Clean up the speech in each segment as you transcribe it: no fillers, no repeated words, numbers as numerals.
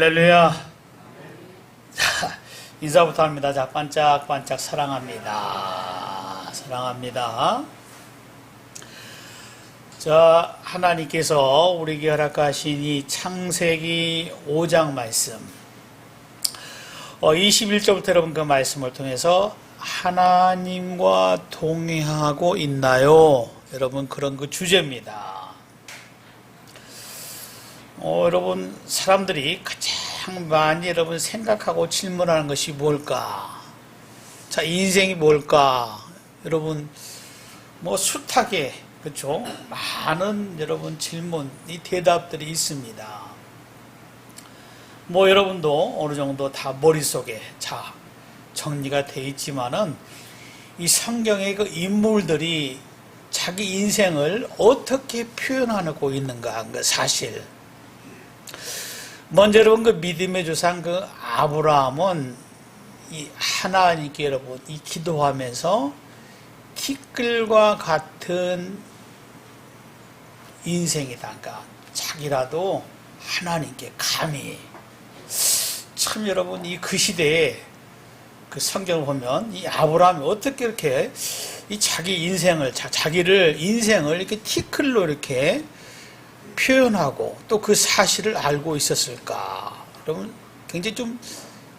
할렐루야. 자, 인사부터 합니다. 자, 반짝반짝 사랑합니다. 사랑합니다. 자, 하나님께서 우리에게 허락하신 이 창세기 5장 말씀, 21절부터 여러분 그 말씀을 통해서 하나님과 동행하고 있나요? 여러분, 그런 그 주제입니다. 여러분, 사람들이 가장 많이 여러분 생각하고 질문하는 것이 뭘까? 자, 인생이 뭘까? 여러분, 숱하게, 그렇죠? 많은 여러분 질문이 대답들이 있습니다. 여러분도 어느 정도 다 머릿속에 정리가 되어 있지만은 이 성경의 그 인물들이 자기 인생을 어떻게 표현하고 있는가, 그 사실. 먼저 여러분 그 믿음의 조상 그 아브라함은 이 하나님께 여러분 이 기도하면서 티끌과 같은 인생이다. 그러니까 자기라도 하나님께 감히 참 여러분 이 그 시대에 그 성경을 보면 이 아브라함이 어떻게 이렇게 이 자기 인생을 자기를 인생을 이렇게 티끌로 이렇게 표현하고 또 그 사실을 알고 있었을까? 여러분 굉장히 좀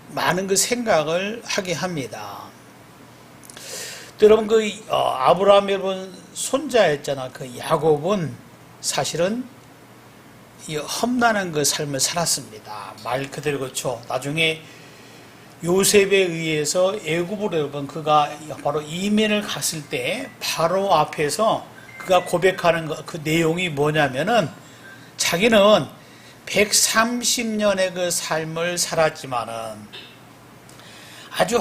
많은 그 생각을 하게 합니다. 또 여러분 그 아브라함 여러분 손자였잖아. 그 야곱은 사실은 이 험난한 그 삶을 살았습니다. 말 그대로 그렇죠. 나중에 요셉에 의해서 애굽으로 여러분 그가 바로 이민을 갔을 때 바로 앞에서 그가 고백하는 그 내용이 뭐냐면은 자기는 130년의 그 삶을 살았지만은 아주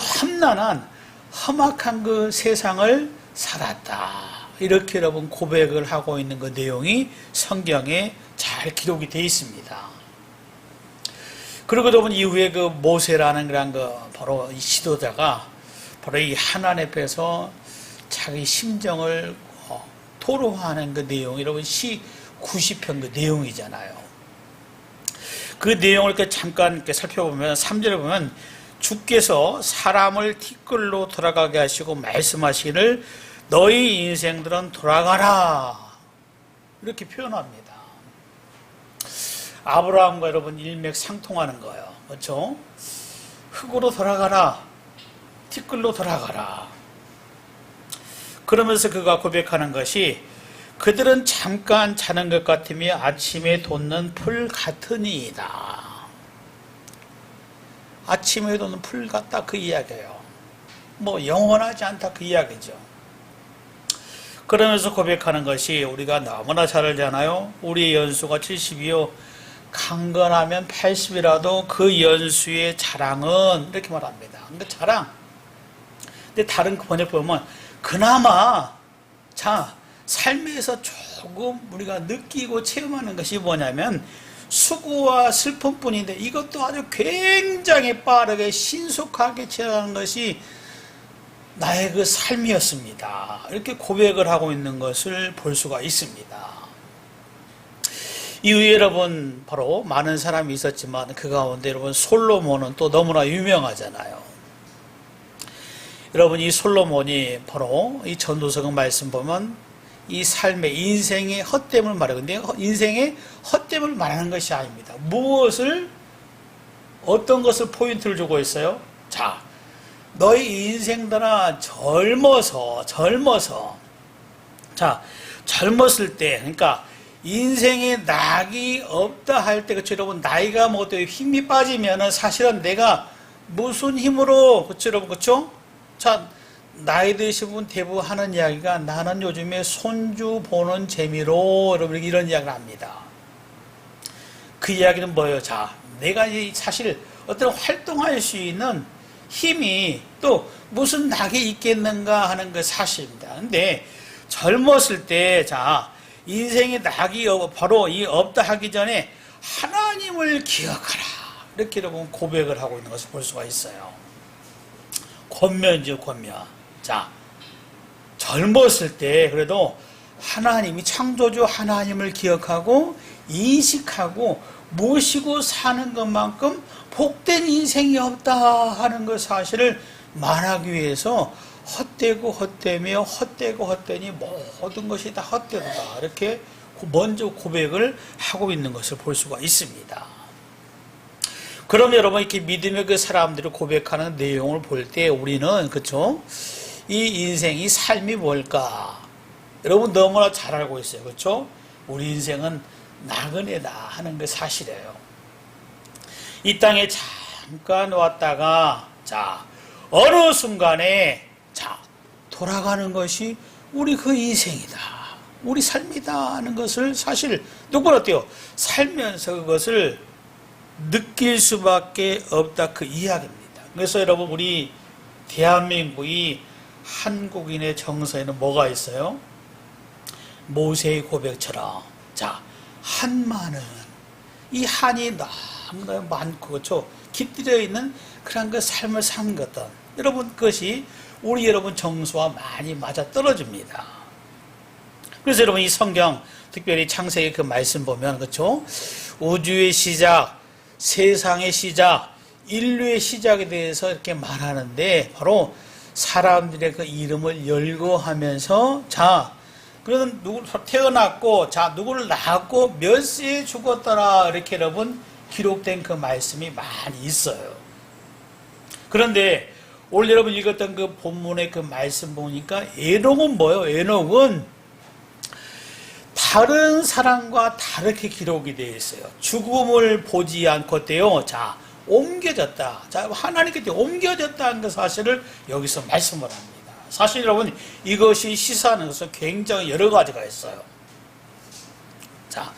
험악한 그 세상을 살았다. 이렇게 여러분 고백을 하고 있는 그 내용이 성경에 잘 기록이 되어 있습니다. 그리고 여러분 이후에 그 모세라는 그런 그 바로 이 지도자가 바로 이 하나님 앞에서 자기 심정을 토로하는 그 내용, 여러분 시 90편 그 내용이잖아요. 그 내용을 이렇게 잠깐 이렇게 살펴보면 3절에 보면 주께서 사람을 티끌로 돌아가게 하시고 말씀하시기를 너희 인생들은 돌아가라 이렇게 표현합니다. 아브라함과 여러분 일맥상통하는 거예요. 그렇죠? 흙으로 돌아가라, 티끌로 돌아가라. 그러면서 그가 고백하는 것이 그들은 잠깐 자는 것 같으며 아침에 돋는 풀 같으니이다. 아침에 돋는 풀 같다 그 이야기예요. 영원하지 않다 그 이야기죠. 그러면서 고백하는 것이 우리가 너무나 잘 알잖아요. 우리의 연수가 70이요 강건하면 80이라도 그 연수의 자랑은 이렇게 말합니다. 그러니까 자랑. 근데 다른 번역 보면 그나마 삶에서 조금 우리가 느끼고 체험하는 것이 뭐냐면 수고와 슬픔뿐인데 이것도 아주 굉장히 빠르게 신속하게 체험하는 것이 나의 그 삶이었습니다. 이렇게 고백을 하고 있는 것을 볼 수가 있습니다. 이후에 여러분 바로 많은 사람이 있었지만 그 가운데 여러분 솔로몬은 또 너무나 유명하잖아요. 여러분 이 솔로몬이 바로 이 전도서경 말씀 보면 이 삶의 인생의 헛됨을 말하고 있는데 인생의 헛됨을 말하는 것이 아닙니다. 어떤 것을 포인트를 주고 있어요? 자, 너희 인생들아 젊어서 젊었을 때 그러니까 인생에 낙이 없다 할 때 그렇죠 여러분 나이가 먹어도 힘이 빠지면은 사실은 내가 무슨 힘으로 그렇죠 여러분 그렇죠? 자, 나이 드신 분 대부분 하는 이야기가 나는 요즘에 손주 보는 재미로 여러분 이런 이야기를 합니다. 그 이야기는 뭐예요? 자, 내가 사실 어떤 활동할 수 있는 힘이 또 무슨 낙이 있겠는가 하는 그 사실입니다. 근데 젊었을 때 인생의 낙이 바로 이 없다 하기 전에 하나님을 기억하라 이렇게 여러분 고백을 하고 있는 것을 볼 수가 있어요. 권면이죠, 권면. 자, 젊었을 때 그래도 하나님이 창조주 하나님을 기억하고 인식하고 모시고 사는 것만큼 복된 인생이 없다 하는 그 사실을 말하기 위해서 헛되고 헛되며 헛되고 헛되니 모든 것이 다 헛되다 이렇게 먼저 고백을 하고 있는 것을 볼 수가 있습니다. 그럼 여러분 이렇게 믿음의 그 사람들이 고백하는 내용을 볼 때 우리는 그렇죠? 이 인생, 이 삶이 뭘까? 여러분 너무나 잘 알고 있어요. 그렇죠? 우리 인생은 나그네다 하는 그 사실이에요. 이 땅에 잠깐 왔다가 자 어느 순간에 자 돌아가는 것이 우리 그 인생이다. 우리 삶이다 하는 것을 사실 누구는 어때요? 살면서 그것을 느낄 수밖에 없다 그 이야기입니다. 그래서 여러분 우리 대한민국이 한국인의 정서에는 뭐가 있어요? 모세의 고백처럼 자 한마는 이 한이 너무나 많고 그렇죠? 깃들여 있는 그런 그 삶을 사는 것들 여러분 그것이 우리 여러분 정서와 많이 맞아 떨어집니다. 그래서 여러분 이 성경 특별히 창세기 그 말씀 보면 그렇죠? 우주의 시작, 세상의 시작, 인류의 시작에 대해서 이렇게 말하는데 바로 사람들의 그 이름을 열거하면서 자 그러면 누구 태어났고 자 누구를 낳았고 몇 세에 죽었더라 이렇게 여러분 기록된 그 말씀이 많이 있어요. 그런데 오늘 여러분 읽었던 그 본문의 그 말씀 보니까 에녹은 뭐예요? 에녹은 다른 사람과 다르게 기록이 되어 있어요. 죽음을 보지 않고 때요. 자 옮겨졌다. 자 하나님께 옮겨졌다는 그 사실을 여기서 말씀을 합니다. 사실 여러분 이것이 시사하는 것은 굉장히 여러 가지가 있어요. 자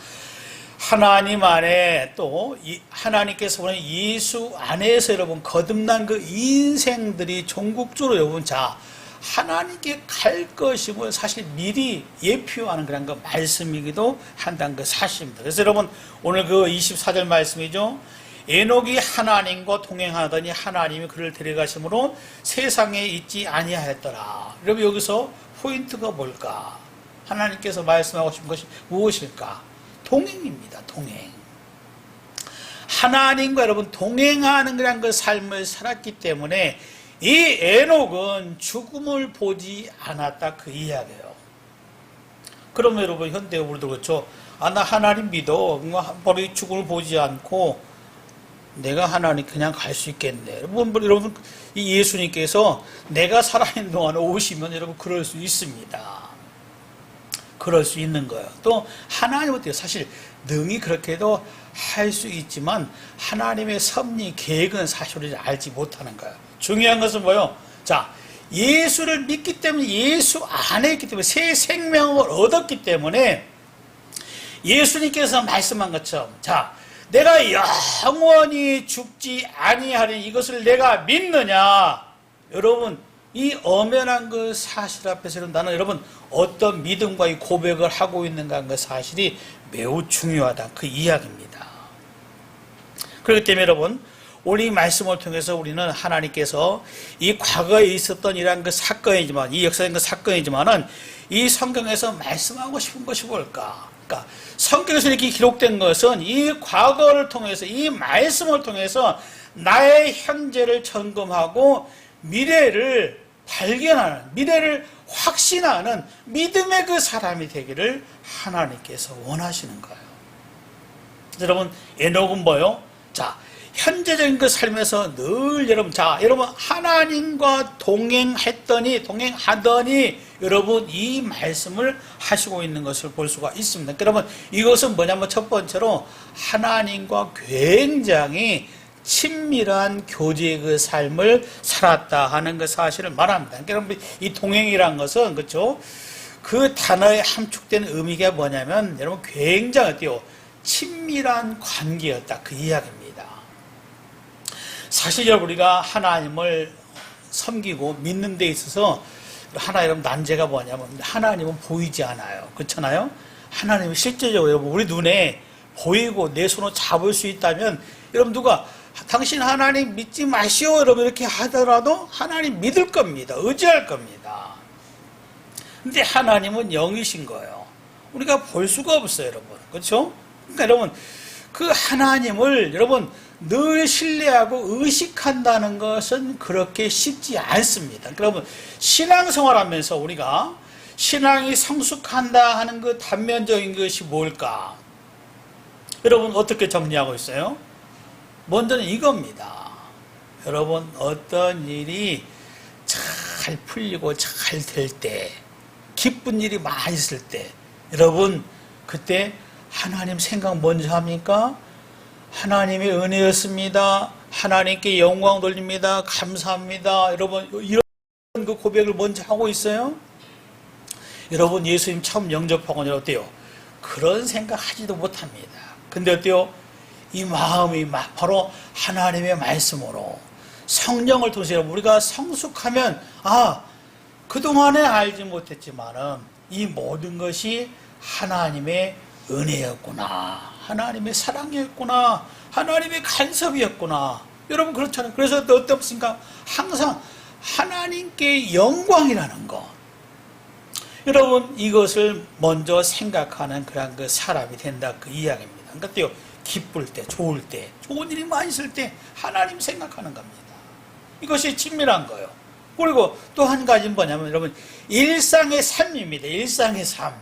하나님 안에 또 하나님께서 보낸 예수 안에서 여러분 거듭난 그 인생들이 종국적으로 여러분 자 하나님께 갈 것임을 사실 미리 예표하는 그런 그 말씀이기도 한다는 그 사실입니다. 그래서 여러분 오늘 그 24절 말씀이죠. 에녹이 하나님과 동행하더니 하나님이 그를 데려가심으로 세상에 있지 아니하였더라. 여러분 여기서 포인트가 뭘까? 하나님께서 말씀하고 싶은 것이 무엇일까? 동행입니다. 동행. 하나님과 여러분 동행하는 그런 그 삶을 살았기 때문에 이 에녹은 죽음을 보지 않았다 그 이야기예요. 그러면 여러분 현대 우리도 그렇죠. 아 나 하나님 믿어. 바로 이 죽음을 보지 않고 내가 하나님 그냥 갈 수 있겠네. 여러분 이 예수님께서 내가 살아있는 동안에 오시면 여러분 그럴 수 있습니다. 그럴 수 있는 거예요. 또 하나님은 어때요? 사실 능히 그렇게도 할 수 있지만 하나님의 섭리 계획은 사실 우리가 알지 못하는 거예요. 중요한 것은 뭐예요? 자, 예수를 믿기 때문에 예수 안에 있기 때문에 새 생명을 얻었기 때문에 예수님께서 말씀한 것처럼 자, 내가 영원히 죽지 아니하리 이것을 내가 믿느냐? 여러분 이 엄연한 그 사실 앞에서는 나는 여러분 어떤 믿음과 이 고백을 하고 있는가 하는 그 사실이 매우 중요하다 그 이야기입니다. 그렇기 때문에 여러분 오늘 이 말씀을 통해서 우리는 하나님께서 이 과거에 있었던 이러한 그 사건이지만 이 역사적인 그 사건이지만은 이 성경에서 말씀하고 싶은 것이 뭘까? 그러니까 성경에서 이렇게 기록된 것은 이 과거를 통해서 이 말씀을 통해서 나의 현재를 점검하고 미래를 발견하는 미래를 확신하는 믿음의 그 사람이 되기를 하나님께서 원하시는 거예요. 여러분 에녹은 뭐요? 자 현재적인 그 삶에서 늘 여러분 자 여러분 하나님과 동행하더니 여러분 이 말씀을 하시고 있는 것을 볼 수가 있습니다. 여러분 이것은 뭐냐면 첫 번째로 하나님과 굉장히 친밀한 교제의 그 삶을 살았다 하는 그 사실을 말합니다. 여러분 이 동행이란 것은 그렇죠? 그 단어에 함축된 의미가 뭐냐면 여러분 굉장히 어때요? 친밀한 관계였다 그 이야기입니다. 사실 여러분 우리가 하나님을 섬기고 믿는 데 있어서 하나 여러분 난제가 뭐냐면 하나님은 보이지 않아요. 그렇잖아요? 하나님은 실제적으로 여러분 우리 눈에 보이고 내 손으로 잡을 수 있다면 여러분 누가 당신 하나님 믿지 마시오 여러분 이렇게 하더라도 하나님 믿을 겁니다. 의지할 겁니다. 근데 하나님은 영이신 거예요. 우리가 볼 수가 없어요 여러분. 그렇죠? 그러니까 여러분 그 하나님을 여러분 늘 신뢰하고 의식한다는 것은 그렇게 쉽지 않습니다. 여러분 신앙생활하면서 우리가 신앙이 성숙한다 하는 그 단면적인 것이 뭘까? 여러분 어떻게 정리하고 있어요? 먼저는 이겁니다. 여러분 어떤 일이 잘 풀리고 잘 될 때, 기쁜 일이 많이 있을 때, 여러분 그때 하나님 생각 먼저 합니까? 하나님의 은혜였습니다. 하나님께 영광 돌립니다. 감사합니다. 여러분 이런 그 고백을 먼저 하고 있어요? 여러분 예수님 처음 영접하고 어때요? 그런 생각 하지도 못합니다. 근데 어때요? 이 마음이 바로 하나님의 말씀으로 성령을 통해서 우리가 성숙하면 그동안에 알지 못했지만은 이 모든 것이 하나님의 은혜였구나, 하나님의 사랑이었구나, 하나님의 간섭이었구나. 여러분 그렇잖아요. 그래서 어떻습니까? 항상 하나님께 영광이라는 것. 여러분 이것을 먼저 생각하는 그런 그 사람이 된다 그 이야기입니다. 그러니까 기쁠 때, 좋을 때, 좋은 일이 많이 있을 때 하나님 생각하는 겁니다. 이것이 친밀한 거예요. 그리고 또 한 가지는 뭐냐면 여러분 일상의 삶입니다. 일상의 삶.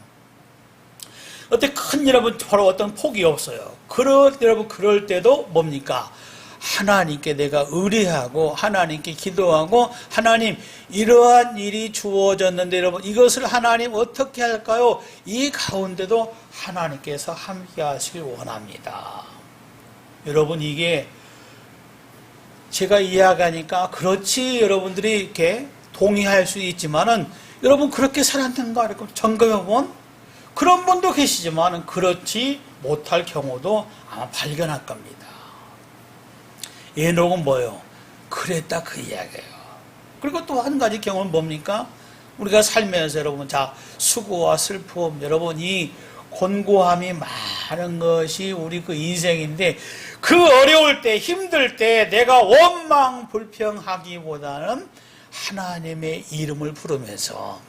어때 큰 여러분 바로 어떤 폭이 없어요. 여러분 그럴 때도 뭡니까? 하나님께 내가 의뢰하고 하나님께 기도하고 하나님 이러한 일이 주어졌는데 여러분 이것을 하나님 어떻게 할까요? 이 가운데도 하나님께서 함께 하시길 원합니다. 여러분 이게 제가 이야기하니까 그렇지 여러분들이 이렇게 동의할 수 있지만은 여러분 그렇게 살았는가 이렇게 점검해보면 그런 분도 계시지만은 그렇지 못할 경우도 아마 발견할 겁니다. 에녹은 뭐예요? 그랬다 그 이야기예요. 그리고 또 한 가지 경우는 뭡니까? 우리가 살면서 여러분 수고와 슬픔 여러분 이 곤고함이 많은 것이 우리 그 인생인데 그 어려울 때 힘들 때 내가 원망 불평하기보다는 하나님의 이름을 부르면서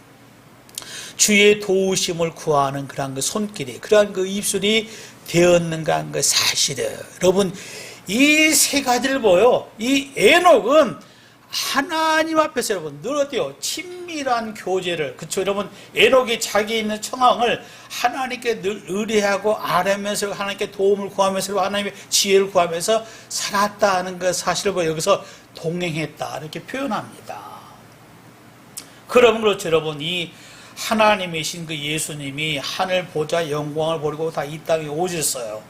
주의 도우심을 구하는 그런 그 손길이 그러한 그 입술이 되었는가 하는 그 사실은 여러분 이 세 가지를 보여 이 에녹은 하나님 앞에서 여러분 늘 어때요? 친밀한 교제를 그쵸 여러분 에녹이 자기 있는 청황을 하나님께 늘 의뢰하고 아뢰면서 하나님께 도움을 구하면서 하나님의 지혜를 구하면서 살았다는 그 사실을 보여 여기서 동행했다 이렇게 표현합니다. 그러면 그렇죠 여러분 이 하나님이신 그 예수님이 하늘 보좌 영광을 버리고 다 이 땅에 오셨어요.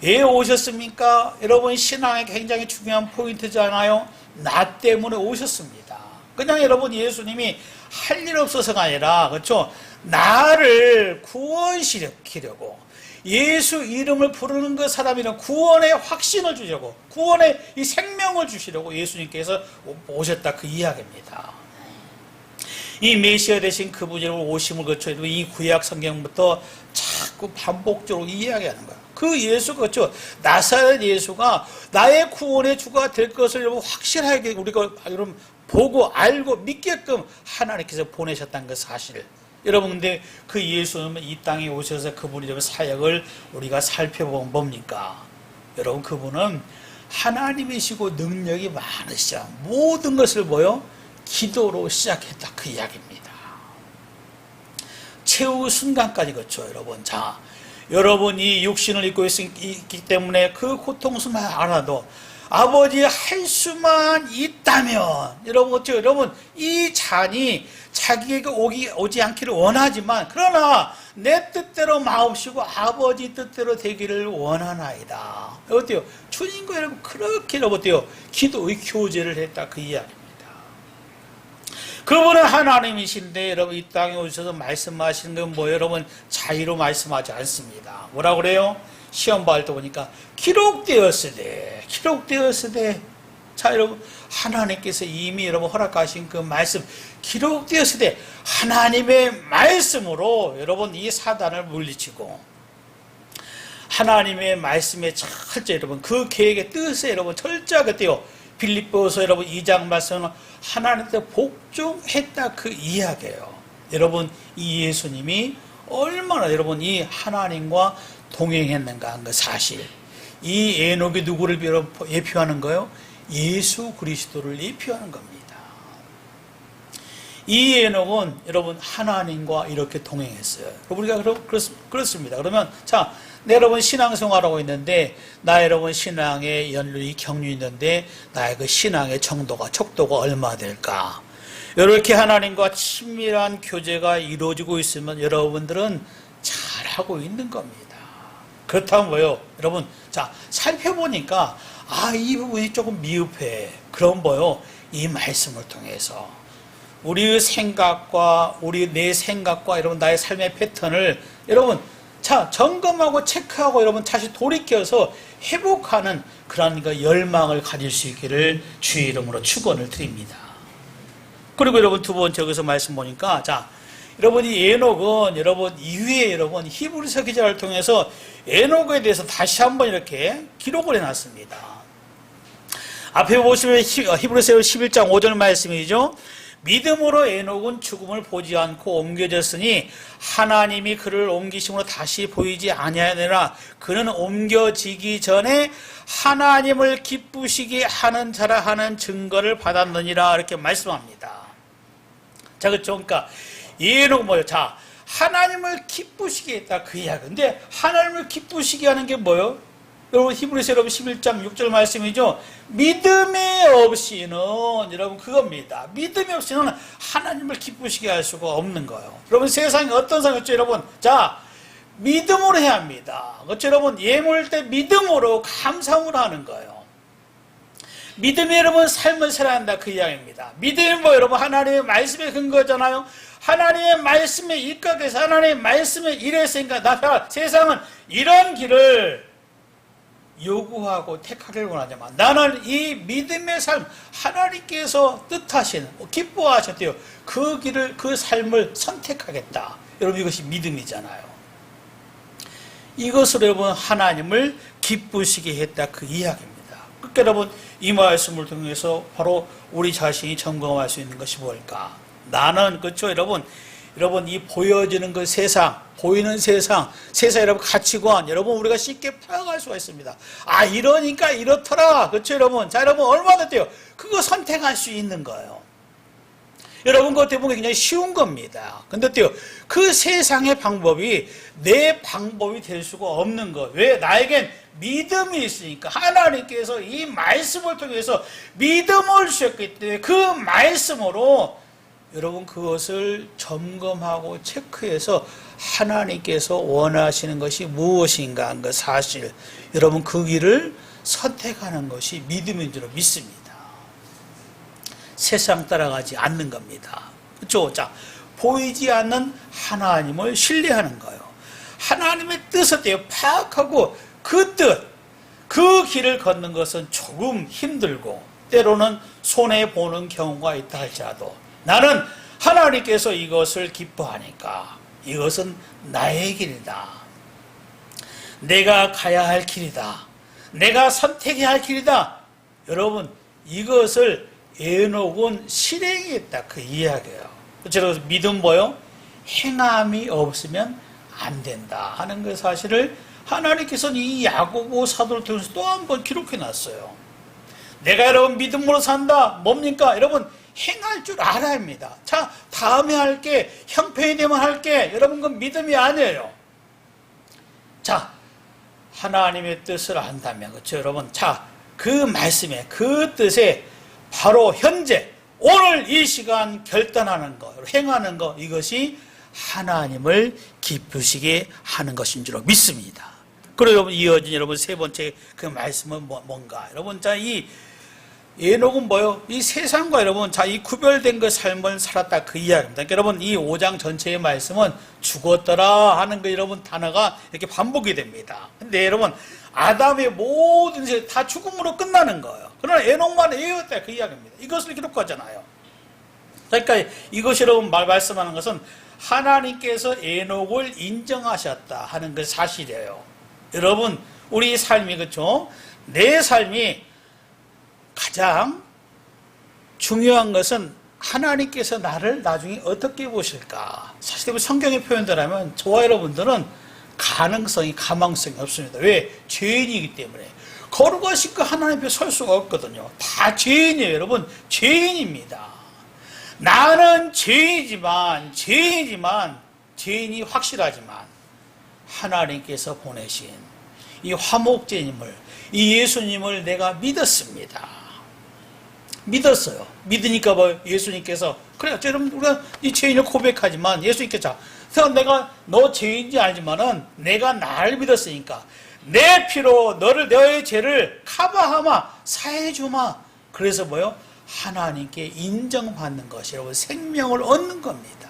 왜 오셨습니까? 여러분 신앙의 굉장히 중요한 포인트잖아요. 나 때문에 오셨습니다. 그냥 여러분 예수님이 할 일 없어서가 아니라 그렇죠? 나를 구원시키려고 예수 이름을 부르는 그 사람이란 구원의 확신을 주려고 구원의 이 생명을 주시려고 예수님께서 오셨다 그 이야기입니다. 이 메시아 되신 그분이 오심을 거쳐 이 구약 성경부터 자꾸 반복적으로 이야기하는 거예요. 그 예수가 그렇죠. 나사렛 예수가 나의 구원의 주가 될 것을 여러분 확실하게 우리가 여러분 보고 알고 믿게끔 하나님께서 보내셨다는 그 사실. 여러분 근데 그 예수님은 이 땅에 오셔서 그분이 여러분 사역을 우리가 살펴보면 뭡니까? 여러분 그분은 하나님이시고 능력이 많으시죠. 모든 것을 뭐요? 기도로 시작했다 그 이야기입니다. 최후 순간까지 그렇죠 여러분. 자 여러분이 육신을 입고 있기 때문에 그 고통수만 알아도 아버지 할 수만 있다면 여러분 어때요? 여러분 이 잔이 자기에게 오지 않기를 원하지만 그러나 내 뜻대로 마옵시고 아버지 뜻대로 되기를 원하나이다. 어때요? 주님과 여러분 그렇게 여러분 어때요? 기도의 교제를 했다 그 이야기입니다. 그분은 하나님이신데 여러분 이 땅에 오셔서 말씀하시는 건 뭐예요? 여러분 자의로 말씀하지 않습니다. 뭐라 그래요? 시험 받을 때 보니까 기록되었으되 자 여러분 하나님께서 이미 여러분 허락하신 그 말씀 기록되었으되 하나님의 말씀으로 여러분 이 사단을 물리치고 하나님의 말씀에 철저히 여러분 그 계획의 뜻에 여러분 철저하게 떼요. 빌립보서 여러분 2장 말씀은 하나님께 복종했다 그 이야기예요. 여러분 이 예수님이 얼마나 여러분 이 하나님과 동행했는가 한 그 사실. 이 에녹이 누구를 예표하는 거예요? 예수 그리스도를 예표하는 겁니다. 이 에녹은 여러분 하나님과 이렇게 동행했어요. 우리가 그렇습니다. 그러면 자, 내 여러분 신앙생활하고 있는데 나 여러분 신앙의 연륜이 경륜이 있는데 나의 그 신앙의 정도가 척도가 얼마 될까? 이렇게 하나님과 친밀한 교제가 이루어지고 있으면 여러분들은 잘하고 있는 겁니다. 그렇다면 뭐요? 여러분, 자, 살펴보니까, 이 부분이 조금 미흡해. 그럼 뭐요? 이 말씀을 통해서. 우리의 생각과, 내 생각과 여러분, 나의 삶의 패턴을 여러분, 자, 점검하고 체크하고 여러분 다시 돌이켜서 회복하는 그런 열망을 가질 수 있기를 주의 이름으로 축원을 드립니다. 그리고 여러분 두 번째 여기서 말씀 보니까, 자, 여러분 이 에녹은 여러분 이후에 여러분 히브리서 기자를 통해서 에녹에 대해서 다시 한번 이렇게 기록을 해놨습니다. 앞에 보시면 히브리서 11장 5절 말씀이죠. 믿음으로 에녹은 죽음을 보지 않고 옮겨졌으니 하나님이 그를 옮기심으로 다시 보이지 아니하느라 그는 옮겨지기 전에 하나님을 기쁘시게 하는 자라 하는 증거를 받았느니라 이렇게 말씀합니다. 자, 그렇죠? 그러니까 에녹은 뭐예요? 자, 하나님을 기쁘시게 했다 그 이야기. 근데 하나님을 기쁘시게 하는 게 뭐예요? 여러분 히브리서 여러분 11장 6절 말씀이죠. 믿음이 없이는 여러분 그겁니다. 믿음이 없이는 하나님을 기쁘시게 할 수가 없는 거예요. 여러분 세상이 어떤 상황이죠, 여러분? 자, 믿음으로 해야 합니다. 그렇죠, 여러분? 예물을 때 믿음으로 감사함으로 하는 거예요. 믿음이 여러분 삶을 살아야 한다 그 이야기입니다. 믿음이 뭐 여러분 하나님의 말씀에 근거잖아요. 하나님의 말씀에 입각해서 하나님의 말씀에 일했으니까 세상은 이런 길을 요구하고 택하기를 원하지만 나는 이 믿음의 삶 하나님께서 뜻하시는 기뻐하셨대요. 그 길을 그 삶을 선택하겠다. 여러분 이것이 믿음이잖아요. 이것으로 여러분 하나님을 기쁘시게 했다 그 이야기입니다. 그러니까 여러분 이 말씀을 통해서 바로 우리 자신이 점검할 수 있는 것이 뭘까? 나는 그렇죠 여러분 이 보여지는 그 세상, 보이는 세상 여러분 가치관, 여러분 우리가 쉽게 파악할 수가 있습니다. 이러니까 이렇더라. 그렇죠, 여러분? 자, 여러분 얼마나 돼요? 그거 선택할 수 있는 거예요. 여러분 그것 때문에 굉장히 쉬운 겁니다. 근데 어때요? 그 세상의 방법이 내 방법이 될 수가 없는 거. 왜? 나에겐 믿음이 있으니까 하나님께서 이 말씀을 통해서 믿음을 주셨기 때문에 그 말씀으로 여러분 그것을 점검하고 체크해서 하나님께서 원하시는 것이 무엇인가 하는 것 사실 여러분 그 길을 선택하는 것이 믿음인 줄 믿습니다. 세상 따라가지 않는 겁니다. 그렇죠? 자, 보이지 않는 하나님을 신뢰하는 거예요. 하나님의 뜻을 파악하고 그 뜻, 그 길을 걷는 것은 조금 힘들고 때로는 손해보는 경우가 있다 할지라도 나는 하나님께서 이것을 기뻐하니까 이것은 나의 길이다. 내가 가야 할 길이다. 내가 선택해야 할 길이다. 여러분 이것을 에녹은 실행했다 그 이야기예요. 그래서 믿음 뭐요? 행함이 없으면 안 된다 하는 그 사실을 하나님께서는 이 야고보 사도를 통해서 또 한 번 기록해 놨어요. 내가 여러분 믿음으로 산다. 뭡니까? 여러분 행할 줄 알아야 합니다. 자, 다음에 할게, 형편이 되면 할게. 여러분, 그건 믿음이 아니에요. 자, 하나님의 뜻을 안다면, 그렇죠, 여러분? 자, 그 말씀에, 그 뜻에 바로 현재, 오늘 이 시간 결단하는 거, 행하는 거, 이것이 하나님을 기쁘시게 하는 것인 줄 믿습니다. 그리고 여러분, 이어진 여러분 세 번째 그 말씀은 뭔가? 여러분, 자, 이 에녹은 뭐요? 이 세상과 여러분, 자, 이 구별된 그 삶을 살았다 그 이야기입니다. 그러니까 여러분, 이 5장 전체의 말씀은 죽었더라 하는 그 여러분 단어가 이렇게 반복이 됩니다. 근데 여러분, 아담의 모든 세 다 죽음으로 끝나는 거예요. 그러나 에녹만 에었다 그 이야기입니다. 이것을 기록하잖아요. 그러니까 이것이 여러분 말씀하는 것은 하나님께서 에녹을 인정하셨다 하는 그 사실이에요. 여러분, 우리 삶이 그렇죠? 내 삶이 가장 중요한 것은 하나님께서 나를 나중에 어떻게 보실까? 사실 성경의 표현대로 하면 저와 여러분들은 가망성이 없습니다. 왜? 죄인이기 때문에. 거룩하신 그 하나님 앞에 설 수가 없거든요. 다 죄인이에요, 여러분. 죄인입니다. 나는 죄인이 확실하지만 하나님께서 보내신 이 화목제님을, 이 예수님을 내가 믿었습니다. 믿었어요. 믿으니까 뭐 예수님께서, 그래요. 여러분, 우리가 이 죄인을 고백하지만 예수님께서, 내가 너 죄인인지 알지만은 내가 나를 믿었으니까 내 피로 너의 죄를 커버하마, 사해주마. 그래서 뭐요? 하나님께 인정받는 것이 여러분 생명을 얻는 겁니다.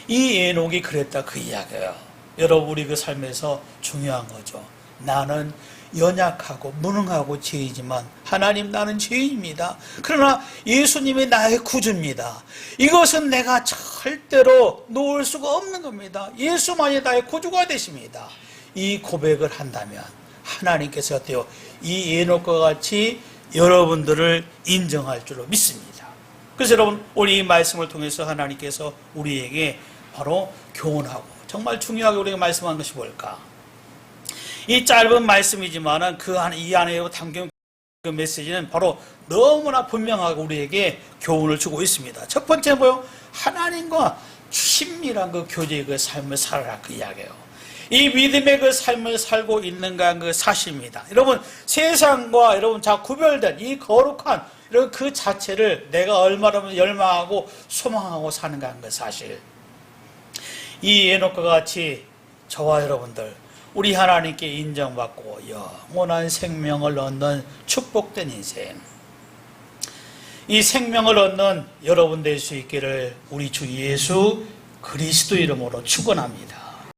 이 에녹이 그랬다, 그 이야기예요. 여러분, 우리 그 삶에서 중요한 거죠. 나는 연약하고 무능하고 죄이지만 하나님, 나는 죄인입니다. 그러나 예수님이 나의 구주입니다. 이것은 내가 절대로 놓을 수가 없는 겁니다. 예수만이 나의 구주가 되십니다. 이 고백을 한다면 하나님께서 어때요? 이 에녹과 같이 여러분들을 인정할 줄로 믿습니다. 그래서 여러분, 오늘 이 말씀을 통해서 하나님께서 우리에게 바로 교훈하고 정말 중요하게 우리가 말씀한 것이 뭘까? 이 짧은 말씀이지만은 이 안에 담긴 그 메시지는 바로 너무나 분명하게 우리에게 교훈을 주고 있습니다. 첫 번째 뭐요? 하나님과 친밀한 그 교제의 그 삶을 살아라, 그 이야기예요. 이 믿음의 그 삶을 살고 있는가 그 사실입니다. 여러분, 세상과 여러분 구별된 이 거룩한 이런 그 자체를 내가 얼마나 열망하고 소망하고 사는가 하는 그 사실. 이 에녹과 같이 저와 여러분들, 우리 하나님께 인정받고 영원한 생명을 얻는 축복된 인생, 이 생명을 얻는 여러분 될 수 있기를 우리 주 예수 그리스도 이름으로 축원합니다.